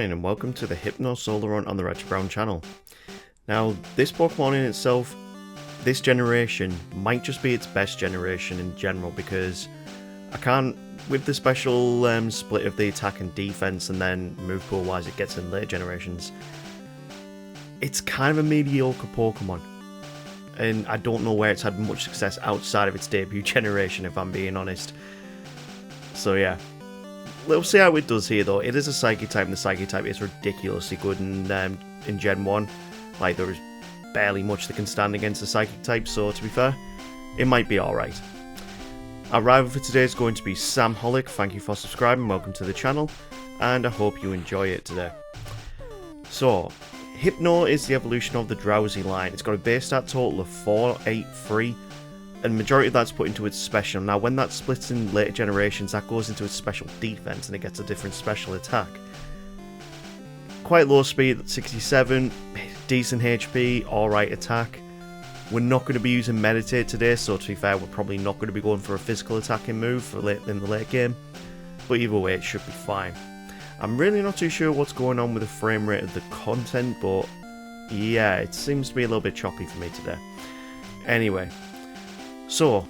fine, and welcome to the Hypno Solo Run on the RetroBrown channel. Now, this Pokemon in itself, this generation, might just be its best generation in general, because I can't, with the special split of the attack and defense, and then move pool wise it gets in later generations, it's kind of a mediocre Pokemon. And I don't know where it's had much success outside of its debut generation, if I'm being honest. So yeah. We'll see how it does here though. It is a Psychic type, and the Psychic type is ridiculously good in Gen 1. Like, there is barely much that can stand against the Psychic type, so to be fair, it might be alright. Our rival for today is going to be Sam Holick. Thank you for subscribing, welcome to the channel, and I hope you enjoy it today. So, Hypno is the evolution of the Drowsy line. It's got a base stat total of 483. And majority of that's put into its special. Now, when that splits in later generations, that goes into its special defense, and it gets a different special attack. Quite low speed at 67, decent HP, alright attack. We're not going to be using Meditate today, so to be fair, we're probably not going to be going for a physical attacking move for in the late game. But either way, it should be fine. I'm really not too sure what's going on with the frame rate of the content, but yeah, it seems to be a little bit choppy for me today. Anyway. So,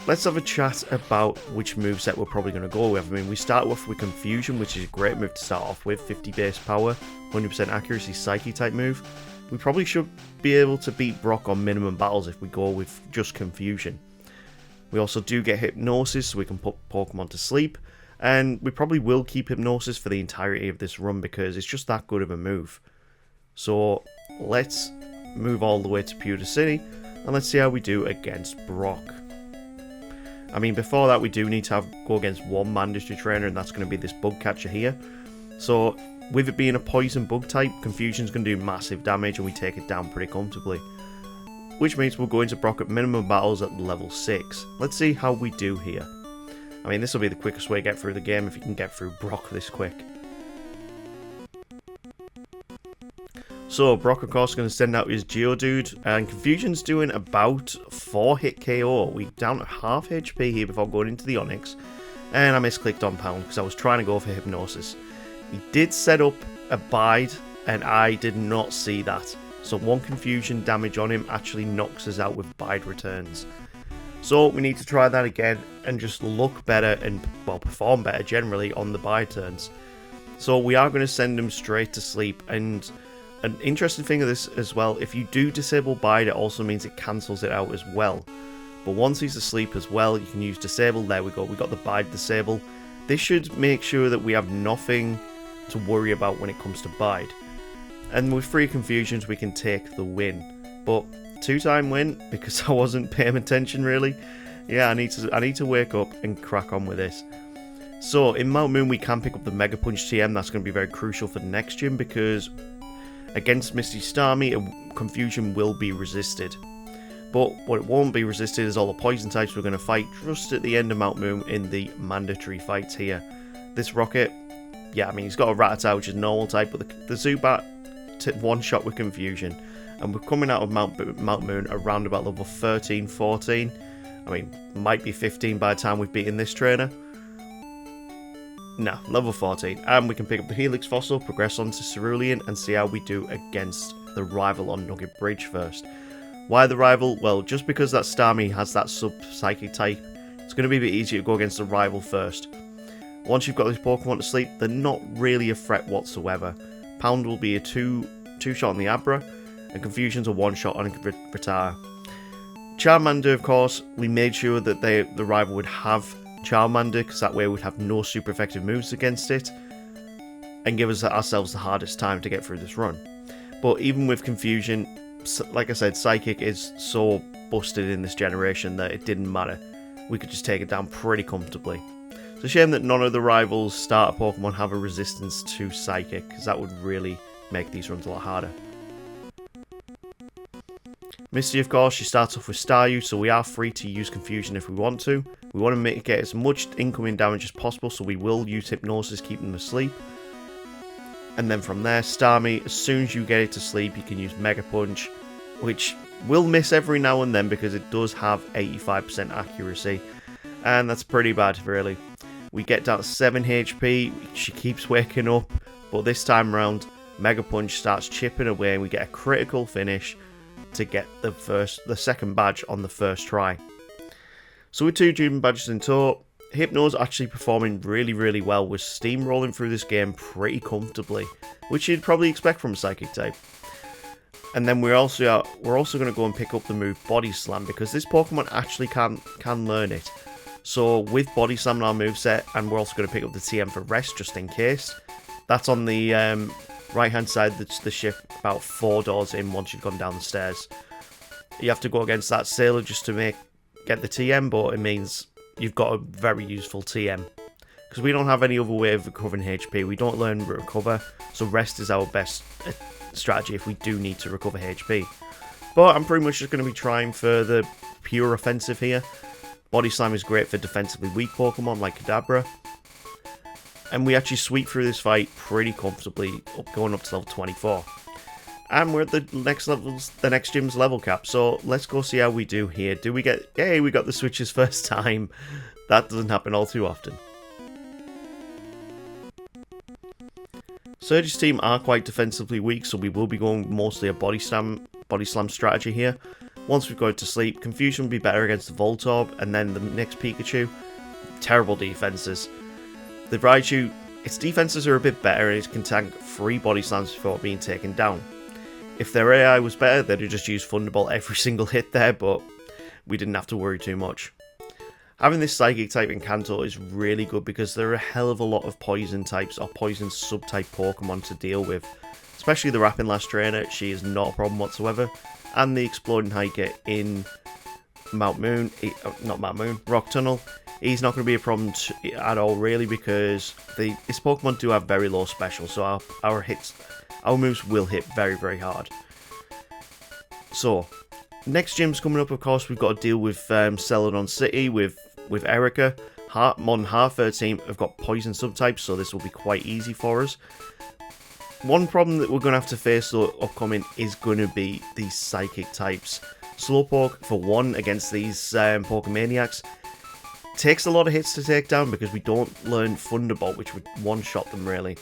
let's have a chat about which moveset we're probably going to go with. I mean, we start off with Confusion, which is a great move to start off with. 50 base power, 100% accuracy, Psychic type move. We probably should be able to beat Brock on minimum battles if we go with just Confusion. We also do get Hypnosis, so we can put Pokemon to sleep. And we probably will keep Hypnosis for the entirety of this run because it's just that good of a move. So, let's move all the way to Pewter City. And let's see how we do against Brock. I mean, before that, we do need to go against one mandatory trainer, and that's going to be this bug catcher here. So, with it being a poison bug type, Confusion's going to do massive damage, and we take it down pretty comfortably. Which means we'll go into Brock at minimum battles at level 6. Let's see how we do here. I mean, this will be the quickest way to get through the game if you can get through Brock this quick. So, Brock, of course, is going to send out his Geodude, and Confusion's doing about 4 hit KO. We're down to half HP here before going into the Onix, and I misclicked on Pound because I was trying to go for Hypnosis. He did set up a Bide, and I did not see that. So, 1 Confusion damage on him actually knocks us out with Bide returns. So, we need to try that again and just look better and, well, perform better generally on the Bide turns. So, we are going to send him straight to sleep, and an interesting thing of this as well, if you do disable Bide, it also means it cancels it out as well. But once he's asleep as well, you can use disable. There we go, we got the Bide disable. This should make sure that we have nothing to worry about when it comes to Bide. And with 3 Confusions, we can take the win. But 2-time win, because I wasn't paying attention really. Yeah, I need to wake up and crack on with this. So, in Mount Moon, we can pick up the Mega Punch TM. That's going to be very crucial for the next gym, because against Misty Starmie, Confusion will be resisted. But what it won't be resisted is all the poison types we're going to fight just at the end of Mount Moon in the mandatory fights here. This Rocket, yeah, I mean, he's got a Rattata, which is normal type, but the Zubat one-shot with Confusion. And we're coming out of Mount Moon around about level 13, 14. I mean, might be 15 by the time we've beaten this trainer. No, level 14. And we can pick up the Helix Fossil, progress on to Cerulean, and see how we do against the rival on Nugget Bridge first. Why the rival? Well, just because that Starmie has that sub-psychic type, it's going to be a bit easier to go against the rival first. Once you've got this Pokemon to sleep, they're not really a threat whatsoever. Pound will be a two-shot on the Abra, and Confusion's a one-shot on Rattata. Charmander, of course, we made sure that the rival would have Charmander, because that way we'd have no super effective moves against it and give us ourselves the hardest time to get through this run. But even with Confusion, like I said, Psychic is so busted in this generation that it didn't matter. We could just take it down pretty comfortably. It's a shame that none of the rivals starter Pokemon have a resistance to Psychic, because that would really make these runs a lot harder. Misty, of course, she starts off with Staryu, so we are free to use Confusion if we want to. We want to get as much incoming damage as possible, so we will use Hypnosis, keeping them asleep. And then from there, Starmie, as soon as you get it to sleep, you can use Mega Punch, which will miss every now and then because it does have 85% accuracy. And that's pretty bad, really. We get down to 7 HP, she keeps waking up, but this time around, Mega Punch starts chipping away and we get a critical finish to get the second badge on the first try. So with 2 gym badges in tow, Hypno's actually performing really well. We're steamrolling through this game pretty comfortably, which you'd probably expect from a Psychic type. And then we're also going to go and pick up the move Body Slam, because this Pokemon actually can learn it. So with Body Slam in our moveset, and we're also going to pick up the TM for Rest just in case. That's on the right hand side, that's the shift about 4 doors in once you've gone down the stairs. You have to go against that Sailor just to get the TM, but it means you've got a very useful TM. Because we don't have any other way of recovering HP. We don't learn Recover, so Rest is our best strategy if we do need to recover HP. But I'm pretty much just going to be trying for the pure offensive here. Body Slam is great for defensively weak Pokemon like Kadabra. And we actually sweep through this fight pretty comfortably, going up to level 24. And we're at the next gym's level cap, so let's go see how we do here. Do we get... Hey, we got the switches first time. That doesn't happen all too often. Surge's team are quite defensively weak, so we will be going mostly a Body Slam strategy here. Once we've got to sleep, Confusion will be better against the Voltorb, and then the next Pikachu. Terrible defenses. The Raichu, its defenses are a bit better, and it can tank 3 Body Slams before being taken down. If their AI was better, they'd have just used Thunderbolt every single hit there, but we didn't have to worry too much. Having this Psychic type in Kanto is really good because there are a hell of a lot of Poison types or Poison subtype Pokemon to deal with. Especially the Rapping Lash Trainer, she is not a problem whatsoever. And the Exploding Hiker in Rock Tunnel, he's not going to be a problem at all really, because this Pokemon do have very low special, so our moves will hit very hard. So, next gym's coming up, of course. We've got to deal with Celadon City with Erica. Modern Hartford team have got Poison subtypes, so this will be quite easy for us. One problem that we're going to have to face though upcoming is going to be these Psychic types. Slowpoke, for one, against these Pokemaniacs, takes a lot of hits to take down because we don't learn Thunderbolt, which would one-shot them really.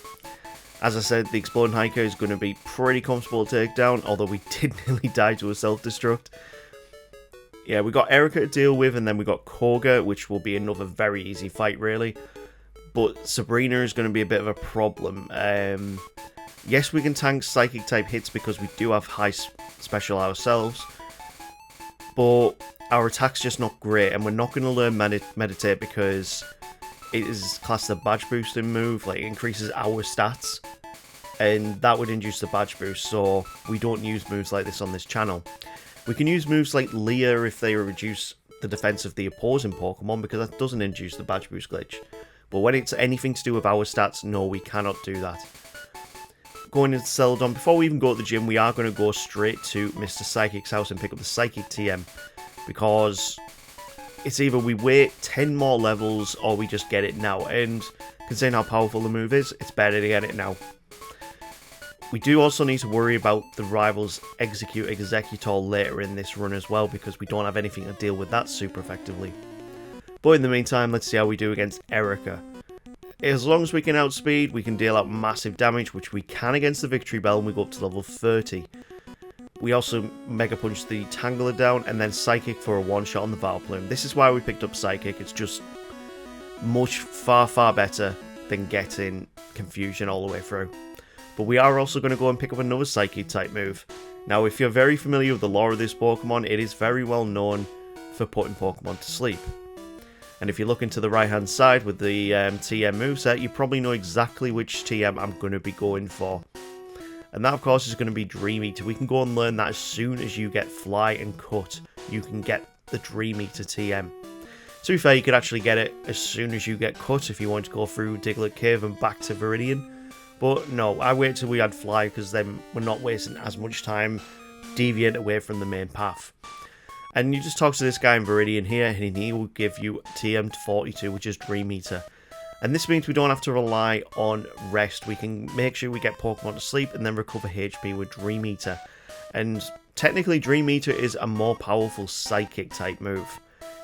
As I said, the Exploding Hiker is going to be pretty comfortable to take down, although we did nearly die to a self-destruct. Yeah, we got Erica to deal with, and then we got Koga, which will be another very easy fight really. But Sabrina is going to be a bit of a problem. Yes, we can tank Psychic type hits because we do have high special ourselves, but our attack's just not great, and we're not going to learn Meditate because it is classed as a badge boosting move, like it increases our stats, and that would induce the badge boost, so we don't use moves like this on this channel. We can use moves like Leah if they reduce the defense of the opposing Pokemon, because that doesn't induce the badge boost glitch. But when it's anything to do with our stats, no, we cannot do that. Going into Celadon, before we even go to the gym, we are going to go straight to Mr. Psychic's house and pick up the Psychic TM, because it's either we wait 10 more levels or we just get it now, and considering how powerful the move is, it's better to get it now. We do also need to worry about the rivals Execute Executor later in this run as well, because we don't have anything to deal with that super effectively. But in the meantime, let's see how we do against Erica. As long as we can outspeed, we can deal out massive damage, which we can against the Victory Bell, and we go up to level 30. We also Mega Punch the Tangler down, and then Psychic for a one-shot on the Vileplume. This is why we picked up Psychic. It's just far better than getting Confusion all the way through. But we are also going to go and pick up another Psychic type move. Now, if you're very familiar with the lore of this Pokemon, it is very well known for putting Pokemon to sleep. And if you look into the right hand side with the TM moveset, you probably know exactly which TM I'm going to be going for. And that of course is going to be Dream Eater. We can go and learn that as soon as you get Fly and Cut, you can get the Dream Eater TM. To be fair, you could actually get it as soon as you get Cut if you want to go through Diglett Cave and back to Viridian. But no, I wait till we had Fly, because then we're not wasting as much time deviating away from the main path. And you just talk to this guy in Viridian here, and he will give you TM to 42, which is Dream Eater. And this means we don't have to rely on rest. We can make sure we get Pokemon to sleep and then recover HP with Dream Eater. And technically Dream Eater is a more powerful Psychic type move.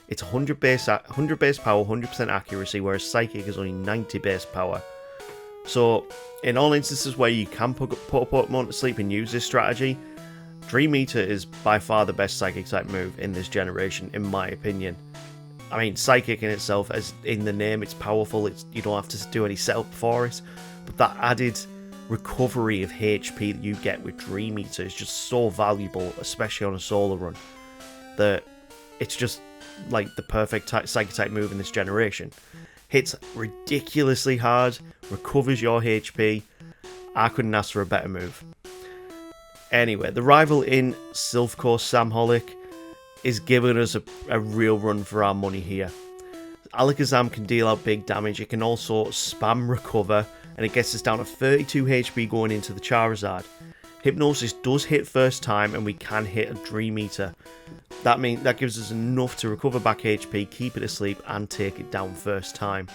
It's 100 base power, 100% accuracy, whereas Psychic is only 90 base power. So, in all instances where you can put a Pokemon to sleep and use this strategy, Dream Eater is by far the best Psychic type move in this generation, in my opinion. I mean, Psychic in itself, as in the name, it's powerful, you don't have to do any setup for it, but that added recovery of HP that you get with Dream Eater is just so valuable, especially on a solo run, that it's just like the perfect Psychic type move in this generation. Hits ridiculously hard, recovers your HP. I couldn't ask for a better move. Anyway, the rival in Silph Core Samholic is giving us a real run for our money here. Alakazam can deal out big damage, it can also spam recover, and it gets us down to 32 HP going into the Charizard. Hypnosis does hit first time, and we can hit a Dream Eater. That gives us enough to recover back HP, keep it asleep, and take it down first time.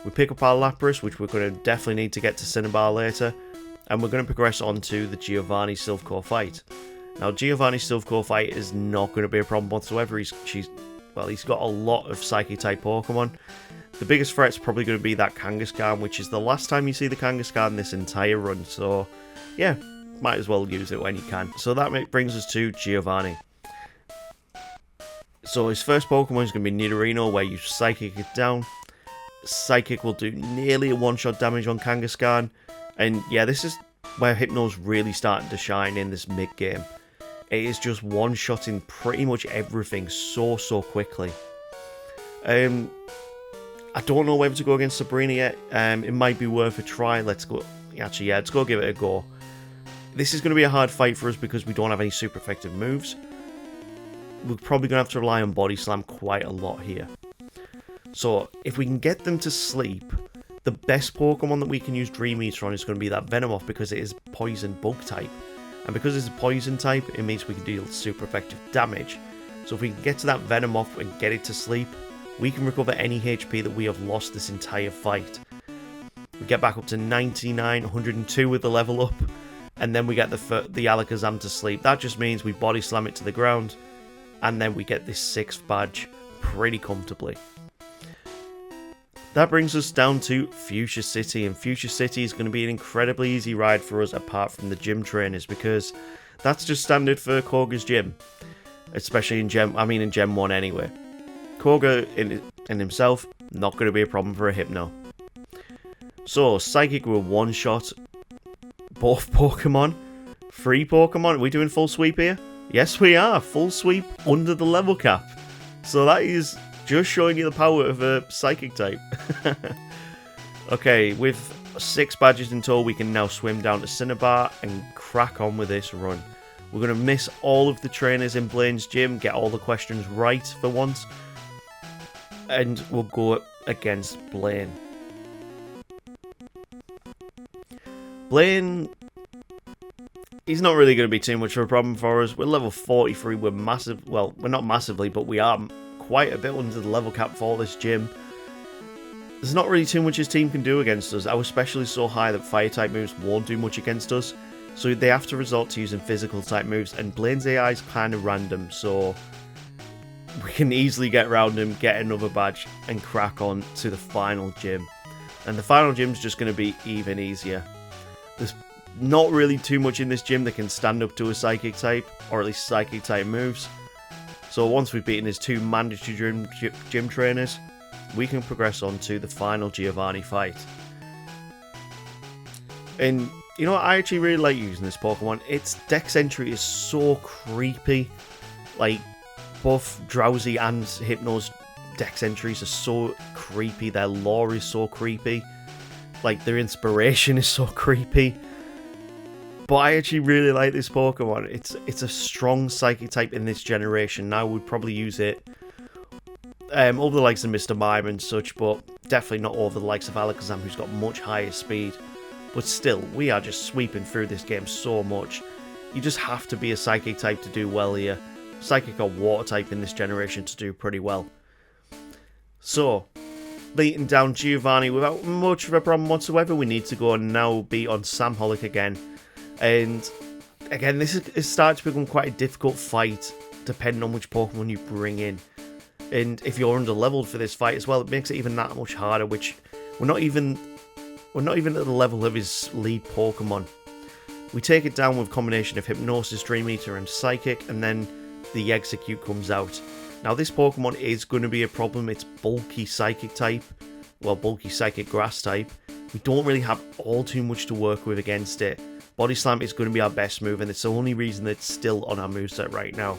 We pick up our Lapras, which we're going to definitely need to get to Cinnabar later, and we're going to progress on to the Giovanni Silph Core fight. Now, Giovanni's Silph Core fight is not going to be a problem whatsoever. He's got a lot of Psychic type Pokemon. The biggest threat's probably going to be that Kangaskhan, which is the last time you see the Kangaskhan this entire run, so yeah, might as well use it when you can. So that brings us to Giovanni. So his first Pokemon is going to be Nidorino, where you Psychic it down. Psychic will do nearly a one-shot damage on Kangaskhan, and yeah, this is where Hypno's really starting to shine in this mid-game. It is just one-shotting pretty much everything so quickly. I don't know whether to go against Sabrina yet. It might be worth a try. Let's go. Actually, yeah, let's go give it a go. This is going to be a hard fight for us because we don't have any super effective moves. We're probably going to have to rely on Body Slam quite a lot here. So, if we can get them to sleep, the best Pokemon that we can use Dream Eater on is going to be that Venomoth, because it is Poison Bug type. And because it's a Poison type, it means we can deal super effective damage. So if we can get to that Venomoth and get it to sleep, we can recover any HP that we have lost this entire fight. We get back up to 99, 102 with the level up, and then we get the Alakazam to sleep. That just means we Body Slam it to the ground, and then we get this 6th badge pretty comfortably. That brings us down to Fuchsia City, and Fuchsia City is going to be an incredibly easy ride for us apart from the gym trainers, because that's just standard for Koga's gym, especially in Gen 1 anyway. Koga in himself, not going to be a problem for a Hypno. So, Psychic will one-shot both Pokemon. 3 Pokemon. Are we doing full sweep here? Yes, we are. Full sweep under the level cap. So that is just showing you the power of a Psychic type. Okay, with 6 badges in tow, we can now swim down to Cinnabar and crack on with this run. We're going to miss all of the trainers in Blaine's gym, get all the questions right for once, and we'll go against Blaine. Blaine, he's not really going to be too much of a problem for us. We're level 43, we're massive, well, we're not massively, but we are quite a bit under the level cap for this gym. There's not really too much his team can do against us. Our special is so high that fire type moves won't do much against us, so they have to resort to using physical type moves, and Blaine's AI is kind of random, so we can easily get around him, get another badge, and crack on to the final gym. And the final gym's just going to be even easier. There's not really too much in this gym that can stand up to a Psychic type, or at least Psychic type moves. So once we've beaten his 2 mandatory gym trainers, we can progress on to the final Giovanni fight. And you know what, I actually really like using this Pokemon. Its Dex entry is so creepy. Like, both Drowsy and Hypno's Dex entries are so creepy. Their lore is so creepy. Like, their inspiration is so creepy. But I actually really like this Pokemon. It's a strong Psychic type in this generation. Now we'd probably use it over the likes of Mr. Mime and such, but definitely not over the likes of Alakazam, who's got much higher speed. But still, we are just sweeping through this game so much. You just have to be a Psychic type to do well here. Psychic or Water type in this generation to do pretty well. So, beating down Giovanni without much of a problem whatsoever, we need to go and now be on Samholic again. And again, this is starting to become quite a difficult fight, depending on which Pokemon you bring in. And if you're under-leveled for this fight as well, it makes it even that much harder, which we're not even we're not even at the level of his lead Pokemon. We take it down with a combination of Hypnosis, Dream Eater and Psychic, and then the Execute comes out. Now this Pokemon is going to be a problem. It's bulky Psychic type, well, bulky Psychic Grass type. We don't really have all too much to work with against it. Body Slam is going to be our best move, and it's the only reason that it's still on our moveset right now.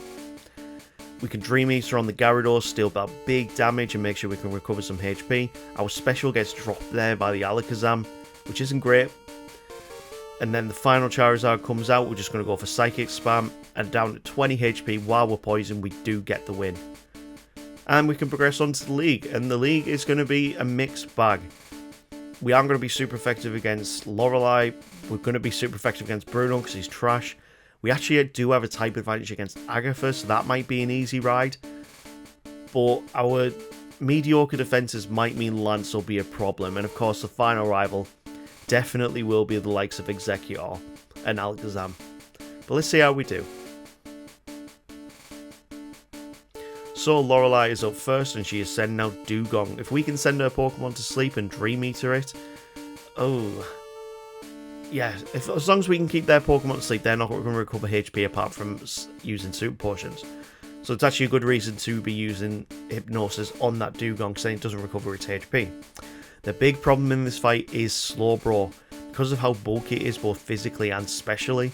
We can Dream Eater on the Gyarados, deal that big damage and make sure we can recover some HP. Our special gets dropped there by the Alakazam, which isn't great. And then the final Charizard comes out, we're just going to go for Psychic Spam, and down to 20 HP while we're poisoned, we do get the win. And we can progress on to the League, and the League is going to be a mixed bag. We aren't going to be super effective against Lorelei, we're going to be super effective against Bruno because he's trash. We actually do have a type advantage against Agatha, so that might be an easy ride. But our mediocre defenses might mean Lance will be a problem, and of course the final rival definitely will be the likes of Executor and Alakazam. But let's see how we do. So Lorelei is up first and she is sending out Dugong. If we can send her Pokemon to sleep and Dream Eater it, oh yeah, as long as we can keep their Pokemon to sleep, they're not going to recover HP apart from using Super Potions. So it's actually a good reason to be using Hypnosis on that Dugong, saying it doesn't recover its HP. The big problem in this fight is Slowbro. Because of how bulky it is both physically and specially,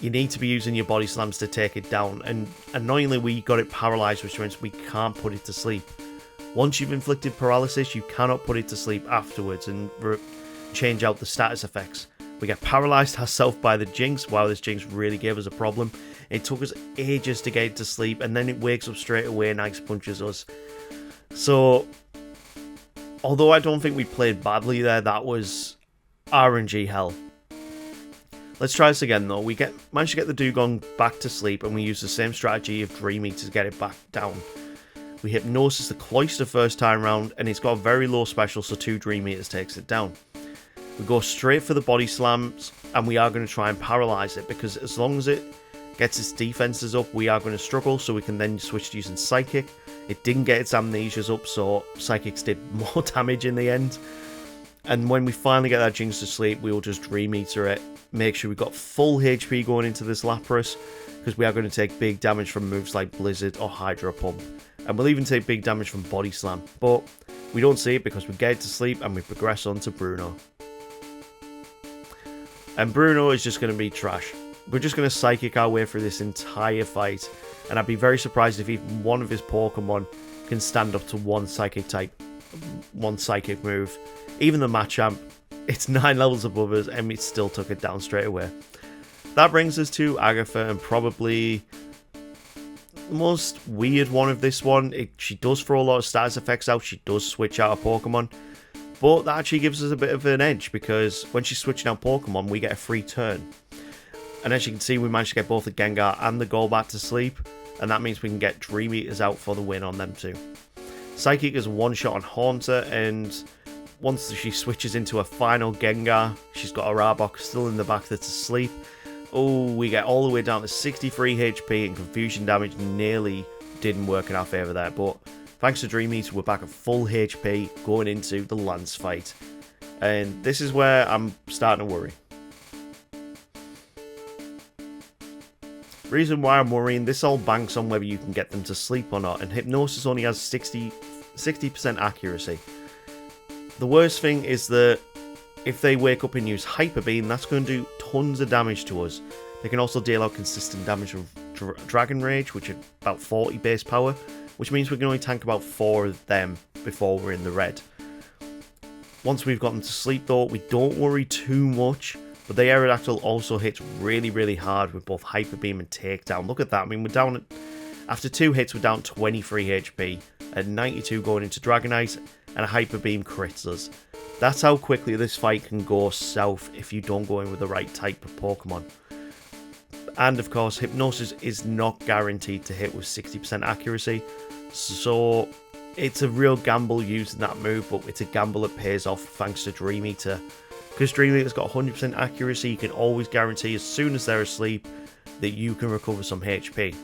you need to be using your Body Slams to take it down, and annoyingly we got it paralysed, which means we can't put it to sleep. Once you've inflicted paralysis, you cannot put it to sleep afterwards and change out the status effects. We get paralysed ourselves by the Jinx. Wow, this Jinx really gave us a problem. It took us ages to get it to sleep, and then it wakes up straight away and Ice Punches us. So, although I don't think we played badly there, that was RNG hell. Let's try this again though. We managed to get the Dugong back to sleep, and we use the same strategy of Dream Eater to get it back down. We Hypnosis the Cloyster first time round, and it's got a very low special, so 2 Dream Eaters takes it down. We go straight for the Body Slams, and we are going to try and paralyze it, because as long as it gets its defenses up, we are going to struggle, so we can then switch to using Psychic. It didn't get its Amnesias up, so Psychics did more damage in the end. And when we finally get that Jinx to sleep, we will just Dream Eater it. Make sure we've got full HP going into this Lapras, because we are going to take big damage from moves like Blizzard or Hydro Pump. And we'll even take big damage from Body Slam. But we don't see it because we get it to sleep and we progress on to Bruno. And Bruno is just going to be trash. We're just going to Psychic our way through this entire fight. And I'd be very surprised if even one of his Pokemon can stand up to one Psychic move. Even the Machamp, it's 9 levels above us and it still took it down straight away. That brings us to Agatha, and probably the most weird one of this one. She does throw a lot of status effects out, she does switch out a Pokemon. But that actually gives us a bit of an edge, because when she's switching out Pokemon, we get a free turn. And as you can see, we managed to get both the Gengar and the Golbat to sleep, and that means we can get Dream Eaters out for the win on them too. Psychic is one shot on Haunter, and once she switches into a final Gengar, she's got a Arbok still in the back that's asleep. Oh, we get all the way down to 63 HP, and Confusion damage nearly didn't work in our favour there, but thanks to Dream Eater, we're back at full HP going into the Lance fight. And this is where I'm starting to worry. Reason why I'm worrying, this all banks on whether you can get them to sleep or not, and Hypnosis only has 60% accuracy. The worst thing is that if they wake up and use Hyper Beam, that's going to do tons of damage to us. They can also deal out consistent damage with Dragon Rage, which is about 40 base power, which means we can only tank about 4 of them before we're in the red. Once we've gotten to sleep though, we don't worry too much, but the Aerodactyl also hits really, really hard with both Hyper Beam and Takedown. Look at that, I mean, we're down, after 2 hits, we're down 23 HP, at 92 going into Dragonite, and a Hyper Beam crits us. That's how quickly this fight can go south if you don't go in with the right type of Pokemon. And of course, Hypnosis is not guaranteed to hit with 60% accuracy, so it's a real gamble using that move, but it's a gamble that pays off thanks to Dream Eater. Because Dream Eater's got 100% accuracy, you can always guarantee as soon as they're asleep that you can recover some HP.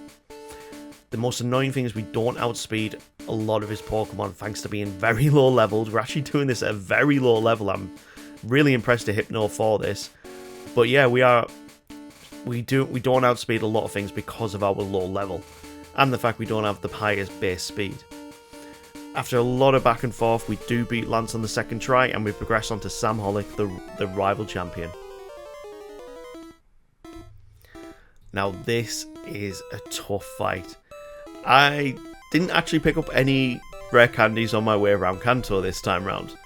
The most annoying thing is we don't outspeed a lot of his Pokemon thanks to being very low leveled. We're actually doing this at a very low level. I'm really impressed at Hypno for this. But yeah, we don't outspeed a lot of things because of our low level, and the fact we don't have the highest base speed. After a lot of back and forth, we do beat Lance on the second try, and we progress on to Sam Hollick, the rival champion. Now this is a tough fight. I didn't actually pick up any rare candies on my way around Kanto this time round.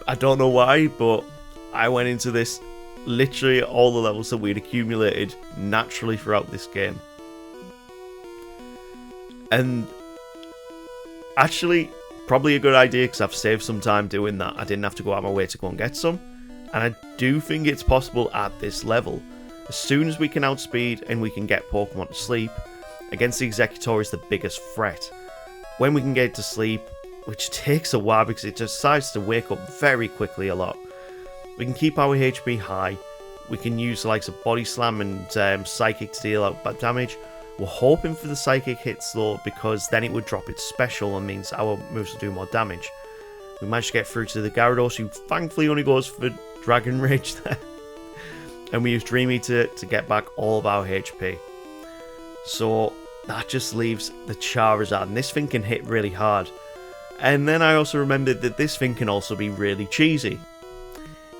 I don't know why, but I went into this literally all the levels that we'd accumulated naturally throughout this game. And actually, probably a good idea because I've saved some time doing that. I didn't have to go out of my way to go and get some. And I do think it's possible at this level. As soon as we can outspeed and we can get Pokemon to sleep, against the Executor is the biggest threat. When we can get it to sleep, which takes a while because it decides to wake up very quickly a lot, we can keep our HP high. We can use the likes of Body Slam and Psychic to deal out bad damage. We're hoping for the Psychic hits though, because then it would drop its special and means our moves will do more damage. We managed to get through to the Gyarados, who thankfully only goes for Dragon Rage there. And we use Dream Eater to get back all of our HP. So that just leaves the Charizard, and this thing can hit really hard. And then I also remembered that this thing can also be really cheesy.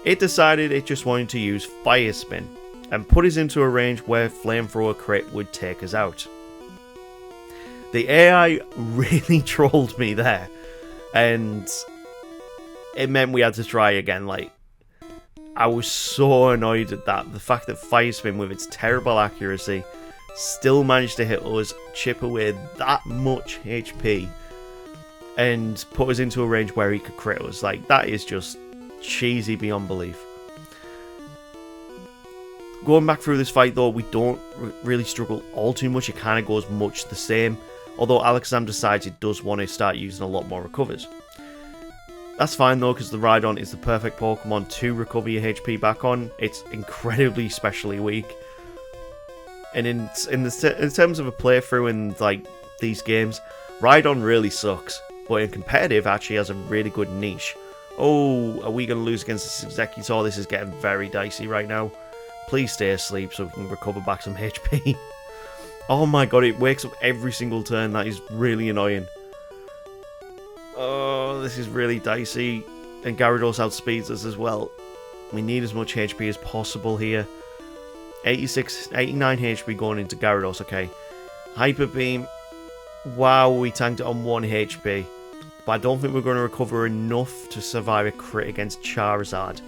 It decided it just wanted to use Fire Spin, and put us into a range where Flamethrower Crit would take us out. The AI really trolled me there, and it meant we had to try again. Like, I was so annoyed at that. The fact that Fire Spin, with its terrible accuracy, still managed to hit us, chip away that much HP, and put us into a range where he could crit us. Like, that is just cheesy beyond belief. Going back through this fight though, we don't really struggle all too much. It kind of goes much the same, although Alakazam decides it does want to start using a lot more recovers. That's fine though, because the Rhydon is the perfect Pokemon to recover your HP back on. It's incredibly specially weak. And in terms of a playthrough in like these games, Rhydon really sucks, but in competitive actually has a really good niche. Oh, are we going to lose against this Executor? This is getting very dicey right now. Please stay asleep so we can recover back some HP. Oh my god, it wakes up every single turn. That is really annoying. Oh, this is really dicey. And Gyarados outspeeds us as well. We need as much HP as possible here. 89 HP going into Gyarados, okay. Hyper Beam. Wow, we tanked it on 1 HP. But I don't think we're going to recover enough to survive a crit against Charizard.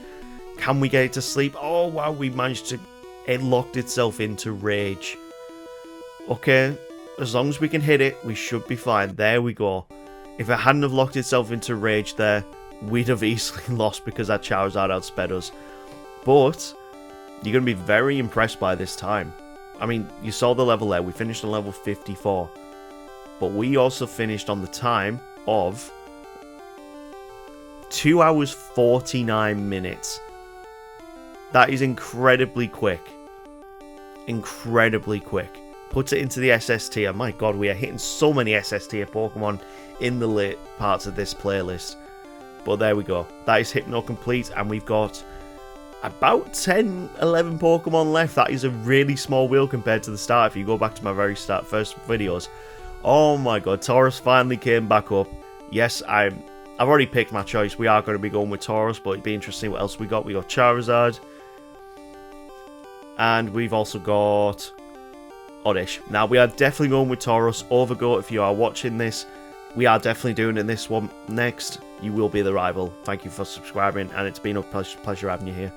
Can we get it to sleep? Oh, wow, we managed to... It locked itself into Rage. Okay, as long as we can hit it, we should be fine. There we go. If it hadn't have locked itself into Rage there, we'd have easily lost because that Charizard outsped us. But you're going to be very impressed by this time. I mean, you saw the level there. We finished on level 54. But we also finished on the time of 2 hours 49 minutes. That is incredibly quick. Incredibly quick. Puts it into the SS tier. My god, we are hitting so many SS tier Pokemon in the late parts of this playlist. But there we go. That is Hypno complete, and we've got about 10, 11 Pokemon left. That is a really small wheel compared to the start. If you go back to my very first videos. Oh my god, Tauros finally came back up. Yes, I've already picked my choice. We are going to be going with Tauros, but it'd be interesting what else we got. We got Charizard. And we've also got Oddish. Now, we are definitely going with Tauros. Overgo, if you are watching this, we are definitely doing in this one next. You will be the rival. Thank you for subscribing, and it's been a pleasure having you here.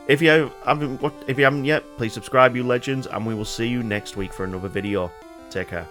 If you haven't yet, please subscribe, you legends, and we will see you next week for another video. Take care.